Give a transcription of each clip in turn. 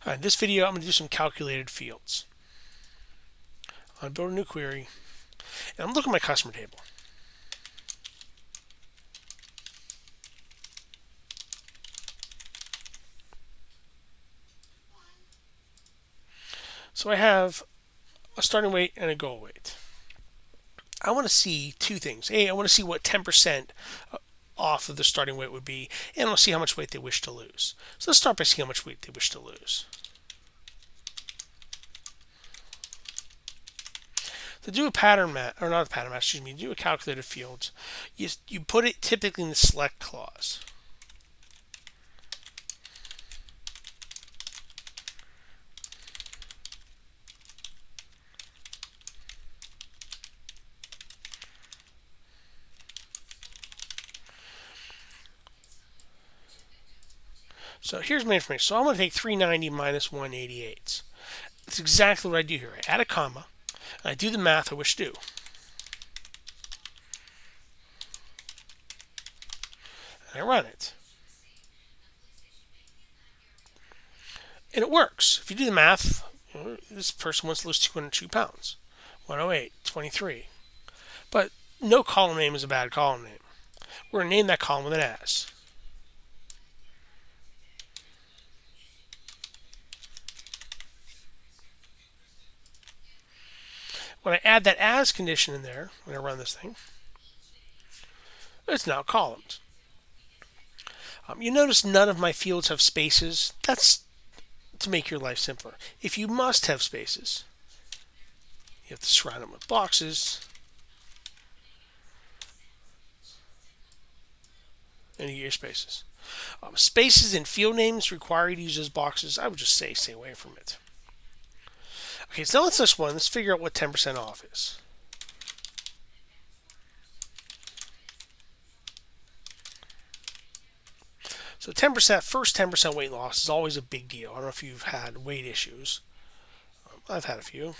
In this video, I'm going to do some calculated fields. I'm going to build a new query, and I'm looking at my customer table. So I have a starting weight and a goal weight. I want to see two things. A, I want to see what 10% off of the starting weight would be, and I want to see how much weight they wish to lose. So let's start by seeing how much weight they wish to lose. To do a pattern match, or not a pattern match, excuse me, to do a calculated field, you put it typically in the select clause. So here's my information. So I'm going to take 390 minus 188. That's exactly what I do here. I add a comma, and I do the math I wish to do. And I run it. And it works. If you do the math, this person wants to lose 202 pounds. 108, 23. But no column name is a bad column name. We're going to name that column with an as. When I add that as condition in there, when I run this thing, it's now columns. You notice none of my fields have spaces. That's to make your life simpler. If you must have spaces, you have to surround them with boxes. And you get your spaces. Spaces in field names require you to use those boxes. I would just say stay away from it. Okay, so now let's figure out what 10% off is. So 10%, first 10% weight loss is always a big deal. I don't know if you've had weight issues. I've had a few.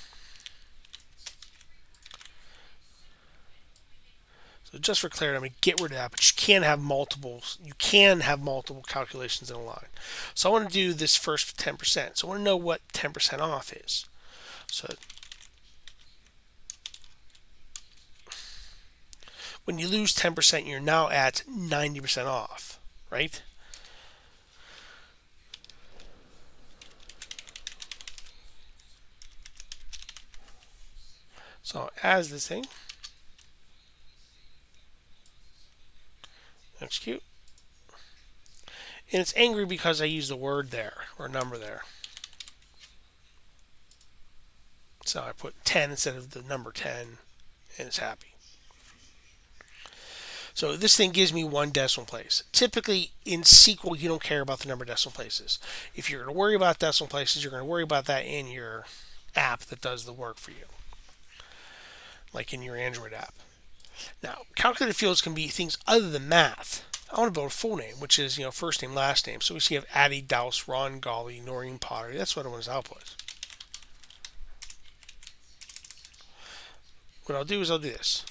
So just for clarity, I'm going to get rid of that, but you can have multiple calculations in a line. So I want to do this first 10%. So I want to know what 10% off is. So when you lose 10%, you're now at 90% off, right? So as this thing, execute. And it's angry because I used the word there, or a number there. So I put 10 instead of the number 10, and it's happy. So this thing gives me one decimal place. Typically in SQL, you don't care about the number of decimal places. If you're going to worry about decimal places, you're going to worry about that in your app that does the work for you, like in your Android app. Now, calculated fields can be things other than math. I want to build a full name, which is first name, last name. So we see have Addie, Douse, Ron, Golly, Noreen, Pottery. That's what I want as output. What I'll do is I'll do this.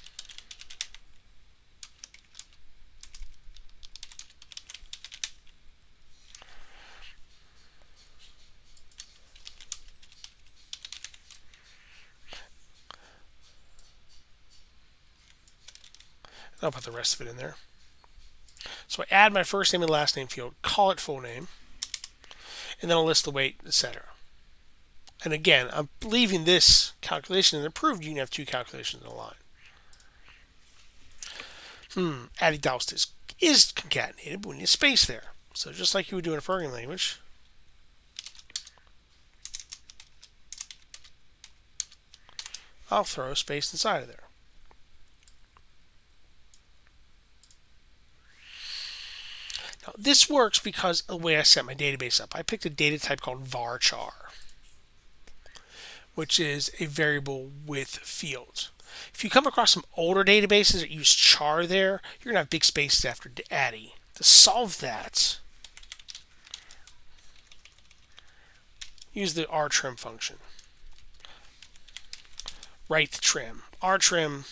I'll put the rest of it in there. So I add my first name and last name field, call it full name, and then I'll list the weight, etc. And again, I'm leaving this calculation and approved. You can have two calculations in a line. Addie Doused is concatenated, but we need a space there. So just like you would do in a programming language, I'll throw a space inside of there. Now, this works because of the way I set my database up. I picked a data type called varchar, which is a variable with fields. If you come across some older databases that use char there, you're going to have big spaces after Addie. To solve that, use the rtrim function. Right trim. Rtrim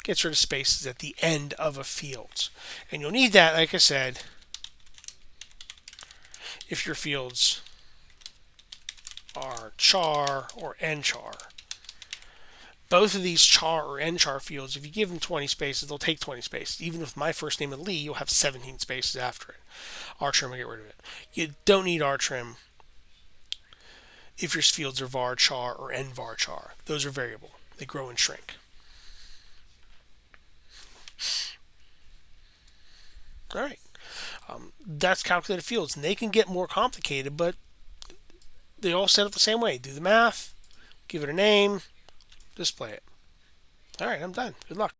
gets rid of spaces at the end of a field. And you'll need that, like I said, if your fields are char or nchar. Both of these char or nchar fields, if you give them 20 spaces, they'll take 20 spaces. Even with my first name of Lee, you'll have 17 spaces after it. Rtrim will get rid of it. You don't need rtrim if your fields are varchar or nvarchar. Those are variable. They grow and shrink. All right. That's calculated fields. And they can get more complicated, but they all set up the same way. Do the math, give it a name, display it. All right, I'm done. Good luck.